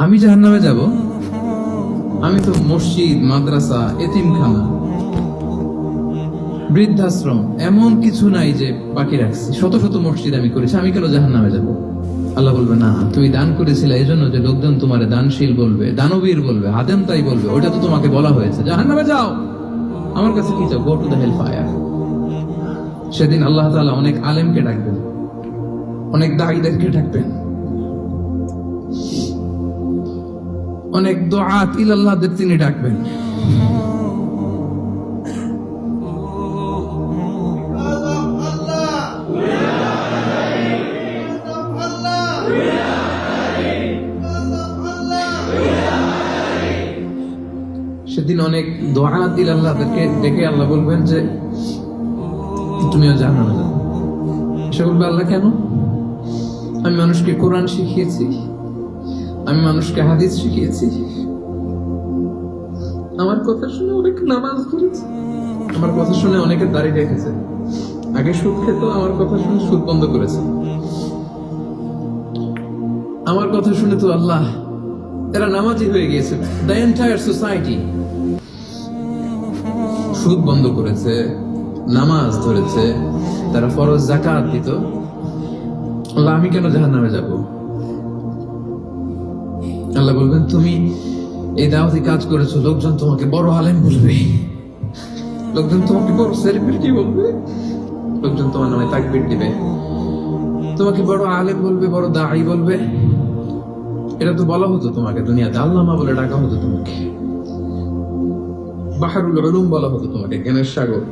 আমি জাহান্নামে যাব? আমি তো মসজিদ, মাদ্রাসা, এতিমখানা, বৃদ্ধাশ্রম এমন কিছু নাই যে বাকি রাখছি। শত শত মসজিদ আমি করেছি, আমি কেন জাহান্নামে যাব? আল্লাহ বলবে, না, তুমি দান করেছিলে এই জন্য যে লোকজন তোমার দানশীল বলবে, দানবীর বলবে, আদেম তাই বলবে। ওটা তো তোমাকে বলা হয়েছে, জাহান্নামে যাও। আমার কাছে কি চাও? Go to the hell fire. সেদিন আল্লাহ তাআলা অনেক আলেমকে ডাকবেন, অনেক দাঈদেরকে ডাকবেন, অনেক দুআত ইলাল্লাহদের তিনি ডাকবেন। সেদিন অনেক দুআত ইলাল্লাহদেরকে ডেকে আল্লাহ বলবেন যে তুমিও জাহান্নামে যাও। সে বলবে, আল্লাহ কেন? আমি মানুষকে কোরআন শিখিয়েছি, আমি মানুষকে হাদিস শিখিয়েছি, আমার কথা শুনে অনেক নামাজ পড়েছে, আমার কথা শুনে অনেকে দাড়ি রেখেছে, আগে সুদ খেত, আমার কথা শুনে সুদ বন্ধ করেছে, আমার কথা শুনে তো আল্লাহ এরা নামাজি হয়ে গিয়েছে। দ্য এন্টায়ার সোসাইটি সুদ বন্ধ করেছে, নামাজ ধরেছে, তারা ফরজ যাকাত দিত। আল্লাহ আমি কেন জাহান্নামে যাব? আল্লাহ বলবেন, তুমি এই দাওয়াতি কাজ করেছো, লোকজন তোমাকে বড় আলেম বলবে, লোকজন তোমাকে বড় সেলিব্রিটি বলবে, লোকজন তোমার নামে তাকবীর দিবে, তোমাকে বড় আলেম বলবে, বড় দাঈ বলবে। এটা তো বলা হতো তোমাকে দুনিয়াতে, আল্লামা বলে ডাকা হতো তোমাকে, বাহরুল উলুম বলা হতো তোমাকে, জ্ঞানের সাগর,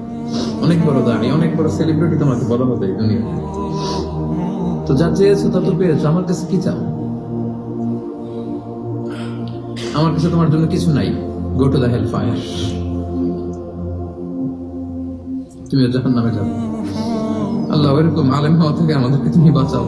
অনেক বড় দাঁড়ি, অনেক বড় সেলিব্রিটি তোমাকে বলা হতো এই দুনিয়াতে। তো যা চেয়েছো তা তো পেয়েছো, আমার কাছে কি চাও? আমার কাছে তোমার জন্য কিছু নাই। Go to the hell fire. তুমিও জাহান্নামে যাবে। আল্লাহ এরকম আলেম হওয়া থেকে আমাদেরকে তুমি বাঁচাও।